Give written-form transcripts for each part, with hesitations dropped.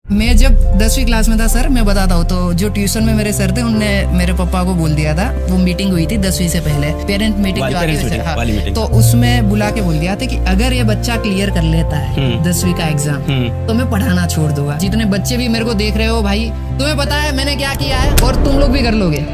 मैं जब 10वीं क्लास में था सर, मैं बताता हूँ, तो जो ट्यूशन में मेरे सर थे उनने मेरे पापा को बोल दिया था, वो मीटिंग हुई थी 10वीं से पहले, पेरेंट मीटिंग जो आती है, हाँ, तो उसमें बुला के बोल दिया था कि अगर ये बच्चा क्लियर कर लेता है 10वीं का एग्जाम तो मैं पढ़ाना छोड़ दूंगा। जितने बच्चे भी मेरे को देख रहे हो भाई, तुम्हें पता है मैंने क्या किया है और तुम लोग भी कर लोगे।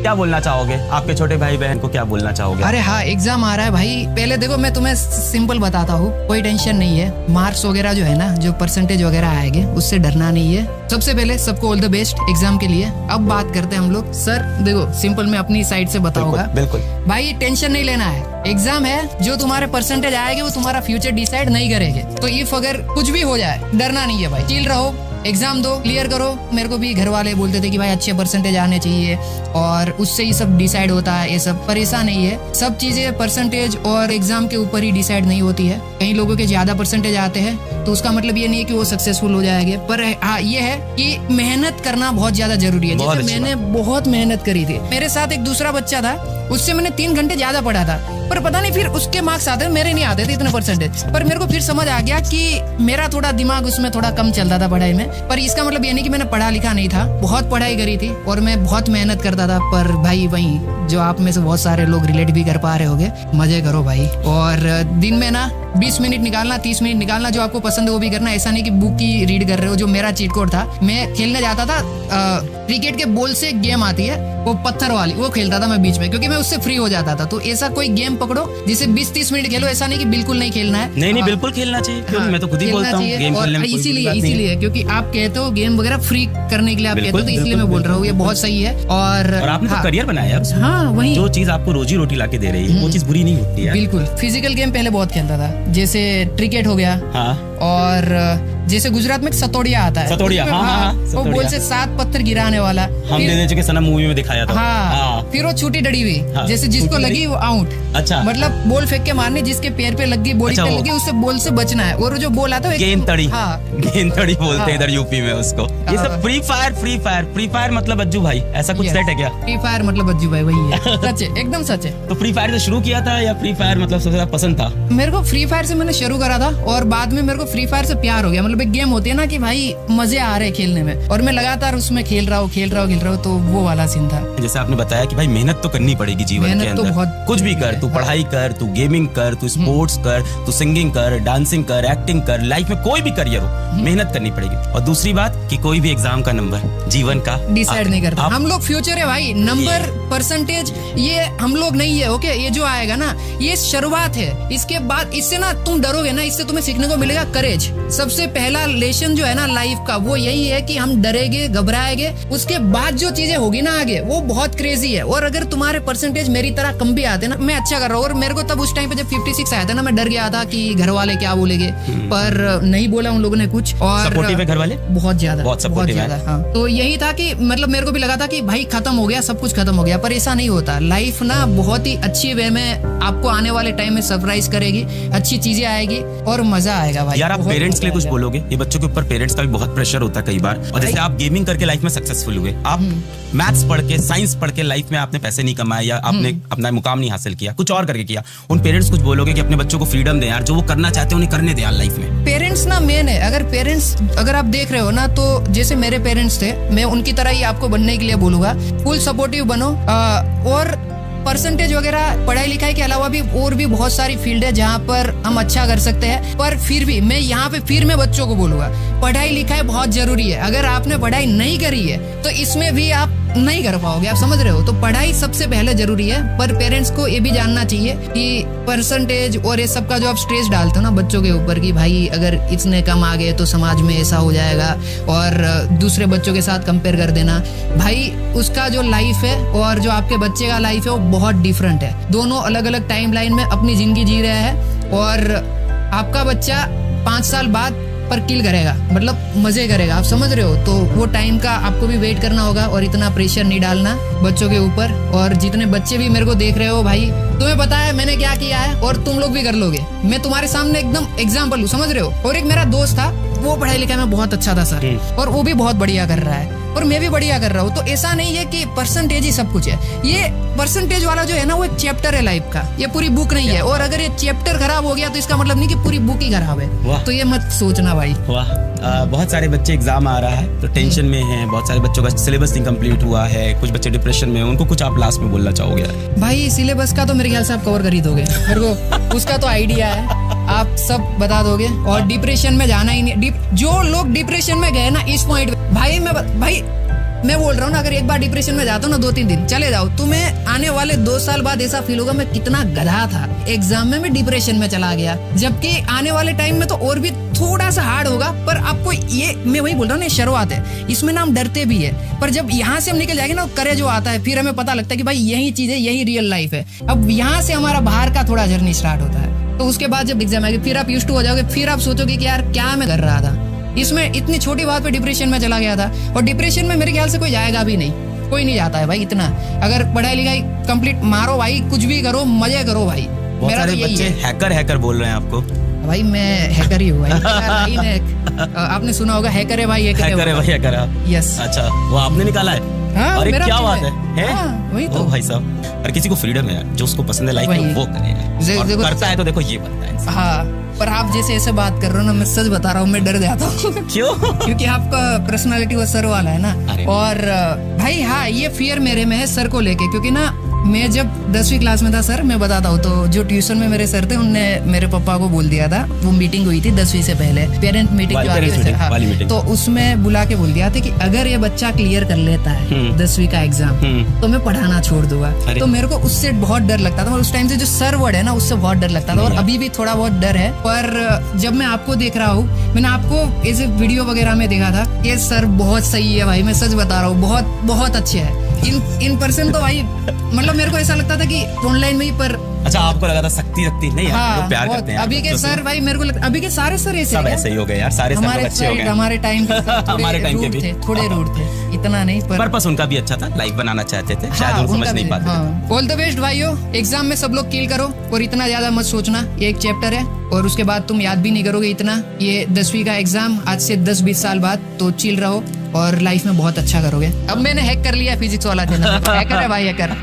क्या बोलना चाहोगे आपके छोटे भाई बहन को, क्या बोलना चाहोगे? अरे हाँ, एग्जाम आ रहा है भाई। पहले देखो मैं तुम्हें सिंपल बताता हूँ, कोई टेंशन नहीं है। मार्क्स वगैरह जो है ना, जो परसेंटेज वगैरह आएंगे उससे डरना नहीं है। सबसे पहले सबको ऑल द बेस्ट एग्जाम के लिए। अब बात करते हैं हम लोग। सर देखो सिंपल मैं अपनी साइड से बताऊंगा। बिल्कुल भाई, टेंशन नहीं लेना है। एग्जाम है, जो तुम्हारे परसेंटेज आएंगे वो तुम्हारा फ्यूचर डिसाइड नहीं करेंगे। तो इफ अगर कुछ भी हो जाए, डरना नहीं है भाई, चिल रहो, एग्जाम दो, क्लियर करो। मेरे को भी घर वाले बोलते थे कि भाई अच्छे परसेंटेज आने चाहिए और उससे ही सब डिसाइड होता है। ये सब परेशान नहीं है, सब चीजें परसेंटेज और एग्जाम के ऊपर ही डिसाइड नहीं होती है। कई लोगों के ज्यादा परसेंटेज आते हैं तो उसका मतलब ये नहीं है कि वो सक्सेसफुल हो जाएंगे, पर हाँ ये है कि मेहनत करना बहुत ज्यादा जरूरी है। जैसे मैंने बहुत मेहनत करी थी। मेरे साथ एक दूसरा बच्चा था, उससे मैंने 3 घंटे ज्यादा पढ़ा था, पर पता नहीं फिर उसके मार्क्स आते, मेरे नहीं आते थे इतने परसेंटेज। पर मेरे को फिर समझ आ गया कि मेरा थोड़ा दिमाग उसमें थोड़ा कम चलता था पढ़ाई में। पर इसका मतलब ये नहीं कि मैंने पढ़ा लिखा नहीं था, बहुत पढ़ाई करी थी और मैं बहुत मेहनत करता था। पर भाई वही जो आप में से बहुत सारे लोग रिलेट भी कर पा रहे होंगे, मजे करो भाई। और दिन में ना 20 मिनट निकालना, 30 मिनट निकालना, जो आपको पसंद है वो भी करना। ऐसा नहीं कि बुक ही रीड कर रहे हो। जो मेरा चीट कोड था, मैं खेलने जाता था, क्रिकेट के बॉल से गेम आती है वो पत्थर वाली, वो खेलता था मैं बीच में, क्योंकि मैं उससे फ्री हो जाता था। तो ऐसा कोई गेम पकड़ो जिसे 20-30 मिनट खेलो, ऐसा नहीं कि बिल्कुल नहीं खेलना है। नहीं बिल्कुल खेलना चाहिए, क्योंकि मैं तो खुद ही बोलता हूँ गेम खेलने में इसीलिए क्योंकि आप कहते हो गेम वगैरह फ्री करने के लिए आप कहते हो, तो इसलिए मैं बोल रहा हूँ ये बहुत सही है। और आपने तो करियर बनाया। हाँ वही, जो चीज आपको रोजी रोटी ला के दे रही है वो चीज बुरी नहीं होती है। बिल्कुल। फिजिकल गेम पहले बहुत खेलता था, जैसे क्रिकेट हो गया, और जैसे गुजरात में सतोड़िया आता है, सतोड़िया, हाँ, वो बॉल से 7 पत्थर गिराने वाला, हम दे चुके सनम मूवी में दिखाया था। हाँ। फिर वो छूटी डड़ी हुई, जैसे जिसको लगी वो आउट। अच्छा, मतलब बॉल फेंक के मारने, जिसके पैर पे लगी, बॉडी पे लगी, उससे बॉल से बचना है। और जो बॉल आता है गेंद तड़ी, गेंद तड़ी बोलते हैं इधर यूपी में उसको। ये सब फ्री फायर मतलब अज्जू भाई, ऐसा कुछ सेट है क्या? फ्री फायर मतलब अज्जू भाई, वही है। सच है, एकदम सच है। तो फ्री फायर से शुरू किया था या फ्री फायर मतलब सबसे ज्यादा पसंद था? मेरे को फ्री फायर से मैंने शुरू करा था और बाद में मेरे को फ्री फायर से प्यार हो गया। मतलब एक गेम होती है ना कि भाई मजे आ रहे हैं खेलने में, और मैं लगातार उसमें खेल रहा हूँ, तो वो वाला सीन था। जैसे आपने बताया कि भाई मेहनत तो करनी पड़ेगी जीवन के अंदर, कुछ भी कर, तू पढ़ाई कर, तू गेमिंग कर, तू स्पोर्ट्स कर, तू सिंगिंग कर, डांसिंग कर, एक्टिंग कर, लाइफ में कोई भी करियर हो मेहनत करनी पड़ेगी। और दूसरी बात कि कोई भी एग्जाम का नंबर जीवन का डिसाइड नहीं करता। हम लोग फ्यूचर है भाई, नंबर परसेंटेज ये हम लोग नहीं है। ओके, ये जो आएगा ना ये शुरुआत है, इसके बाद इससे ना तुम डरोगे ना, इससे तुम्हें सीखने को मिलेगा करेज। सबसे पहला लेसन जो है ना लाइफ का वो यही है कि हम डरेंगे, घबराएंगे, उसके बाद जो चीजें होगी ना आगे वो बहुत क्रेजी है। और अगर तुम्हारे परसेंटेज मेरी तरह कम भी आते ना, मैं अच्छा कर रहा हूँ। और मेरे को तब उस टाइम पे जब 56 आया था ना, मैं डर गया था कि घर वाले क्या बोलेंगे, पर नहीं बोला उन लोगों ने कुछ। और सपोर्टिव है घर वाले, बहुत ज्यादा। हाँ। तो यही था कि मतलब मेरे को भी लगा था कि भाई खत्म हो गया, सब कुछ खत्म हो गया, पर ऐसा नहीं होता। लाइफ ना बहुत ही अच्छी वे में आपको आने वाले टाइम में सरप्राइज करेगी, अच्छी चीजें आएगी और मजा आएगा भाई। यार आप पेरेंट्स के लिए कुछ बोलोगे? ये बच्चों के ऊपर पेरेंट्स का भी बहुत प्रेशर होता है कई बार। और जैसे आप गेमिंग करके लाइफ में सक्सेसफुल हुए, आप मैथ्स पढ़ के, साइंस पढ़ के लाइफ में आपने पैसे नहीं कमाए या आपने अपना मुकाम नहीं हासिल किया, कुछ और करके किया, उन पेरेंट्स कुछ बोलोगे कि अपने बच्चों को फ्रीडम दे यार, जो वो करना चाहते हैं उन्हें करने दे यार लाइफ में? पेरेंट्स ना मेन है। अगर आप देख रहे हो ना, तो जैसे मेरे पेरेंट्स थे, मैं उनकी तरह ही आपको बनने के लिए बोलूंगा। फुल सपोर्टिव बनो। और परसेंटेज वगैरह पढ़ाई लिखाई के अलावा भी और भी बहुत सारी फील्ड है जहाँ पर हम अच्छा कर सकते हैं। पर फिर भी मैं यहाँ पे मैं बच्चों को बोलूंगा, पढ़ाई लिखाई बहुत जरूरी है। अगर आपने पढ़ाई नहीं करी है तो इसमें भी आप नहीं कर पाओगे, आप समझ रहे हो? तो पढ़ाई सबसे पहले जरूरी है। पर पेरेंट्स को ये भी जानना चाहिए कि परसेंटेज और ये सब का जो आप स्ट्रेस डालते हो ना बच्चों के ऊपर कि भाई अगर इतने कम आ गए तो समाज में ऐसा हो जाएगा, और दूसरे बच्चों के साथ कंपेयर कर देना, भाई उसका जो लाइफ है और जो आपके बच्चे का लाइफ है वो बहुत डिफरेंट है। दोनों अलग अलग टाइम लाइन में अपनी जिंदगी जी रहे हैं, और आपका बच्चा 5 साल बाद पर किल करेगा, मतलब मजे करेगा, आप समझ रहे हो? तो वो टाइम का आपको भी वेट करना होगा और इतना प्रेशर नहीं डालना बच्चों के ऊपर। और जितने बच्चे भी मेरे को देख रहे हो भाई, तुम्हें पता है मैंने क्या किया है और तुम लोग भी कर लोगे। मैं तुम्हारे सामने एकदम एग्जाम्पल हूँ, समझ रहे हो? और एक मेरा दोस्त था, वो पढ़ाई लिखाई में बहुत अच्छा था सर, और वो भी बहुत बढ़िया कर रहा है। और मैं भी बढ़िया कर रहा हूँ। तो ऐसा नहीं है कि परसेंटेज ही सब कुछ है। ये परसेंटेज वाला जो है ना वो एक चैप्टर है लाइफ का, ये पूरी बुक नहीं है। और अगर ये चैप्टर खराब हो गया तो इसका मतलब नहीं कि पूरी बुक ही खराब है। तो ये मत सोचना भाई। वाह, बहुत सारे बच्चे एग्जाम आ रहा है तो टेंशन में हैं, बहुत सारे बच्चों का सिलेबस इनकम्प्लीट हुआ है, कुछ बच्चे डिप्रेशन में, उनको कुछ आप लास्ट में बोलना चाहोगे? भाई सिलेबस का तो मेरे ख्याल से आप कवर कर ही दोगे, मेरे को उसका तो आइडिया है, आप सब बता दोगे। और डिप्रेशन में जाना ही नहीं। जो लोग डिप्रेशन में गए ना इस पॉइंट भाई मैं बोल रहा हूँ ना, अगर एक बार डिप्रेशन में जाता हूँ ना 2-3 दिन चले जाओ, तुम्हें आने वाले 2 साल बाद ऐसा फील होगा मैं कितना गधा था, एग्जाम में मैं डिप्रेशन में चला गया। जबकि आने वाले टाइम में तो और भी थोड़ा सा हार्ड होगा, पर आपको ये मैं वही बोल रहा हूँ ना, शुरुआत है, इसमें ना हम डरते भी है, पर जब यहाँ से हम निकल जाएंगे ना करेज जो आता है, फिर हमें पता लगता है कि भाई यही चीज है, यही रियल लाइफ है। अब यहाँ से हमारा बाहर का थोड़ा जर्नी स्टार्ट होता है। तो उसके बाद जब एग्जाम आएगी फिर आप यूज्ड टू हो जाओगे, फिर आप सोचोगे कि यार क्या मैं कर रहा था, इसमें इतनी छोटी बात पे डिप्रेशन में चला गया था। और डिप्रेशन में मेरे ख्याल से कोई जाएगा भी नहीं, कोई नहीं जाता है भाई इतना। अगर पढ़ाई लिखाई कंप्लीट मारो भाई, कुछ भी करो, मजे करो भाई। बहुत सारे बच्चे हैकर बोल रहे हैं आपको। भाई मैं हैकर ही हूँ भाई। आपने सुना होगा हैकर है भाई, हैकर है भाई, हैकर है। यस। अच्छा, वो आपने निकाला है? हाँ, अरे क्या बात है? हाँ, वही तो भाई साहब, हर किसी को फ्रीडम है, जो उसको पसंद है लाइफ में वो करे, और करता है तो देखो ये बनता है। हाँ, पर आप जैसे ऐसे बात कर रहे हो ना, मैं सच बता रहा हूँ मैं डर जाता हूँ। क्यों? क्योंकि आपका पर्सनालिटी वो सर वाला है ना। और भाई हाँ, ये फियर मेरे में है सर को लेके, क्योंकि ना मैं जब 10वीं क्लास में था सर, मैं बताता हूँ, तो जो ट्यूशन में मेरे सर थे उनने मेरे पापा को बोल दिया था, वो मीटिंग हुई थी 10वीं से पहले, पेरेंट मीटिंग जो आती है, हाँ, तो उसमें बुला के बोल दिया था कि अगर ये बच्चा क्लियर कर लेता है 10वीं का एग्जाम तो मैं पढ़ाना छोड़ दूंगा। तो मेरे को उससे बहुत डर लगता था, और उस टाइम से जो सर वर्ड है ना उससे बहुत डर लगता था, और अभी भी थोड़ा बहुत डर है। पर जब मैं आपको देख रहा हूँ, मैंने आपको ऐसे वीडियो वगैरह में देखा था, ये सर बहुत सही है भाई, मैं सच बता रहा हूँ, बहुत बहुत अच्छे है। इन पर्सन तो भाई मतलब मेरे को ऐसा लगता था कि ऑनलाइन में ही, पर अच्छा आपको लगा था सख्ती नहीं यार, हाँ, लोग प्यार करते हैं अभी के सर भाई मेरे को लगता, अभी के सारे सर ऐसे सब ऐसे ही हो गए यार, सारे सर अच्छे हो गए। हमारे टाइम हमारे टाइम के भी थोड़े रूड थे, इतना नहीं, पर पर्पस उनका भी अच्छा था, लाइफ बनाना चाहते थे, शायद वो समझ नहीं पाते। ऑल द बेस्ट भाइयों, एग्जाम में सब लोग किल करो, और इतना ज्यादा मत सोचना, ये एक चैप्टर है और उसके बाद तुम याद भी नहीं करोगे इतना। ये 10वीं का एग्जाम आज से 10-20 साल बाद, तो चिल रहो और लाइफ में बहुत अच्छा करोगे। अब मैंने हैक कर लिया फिजिक्स वाला दिन, हैकर है भाई, हैकर।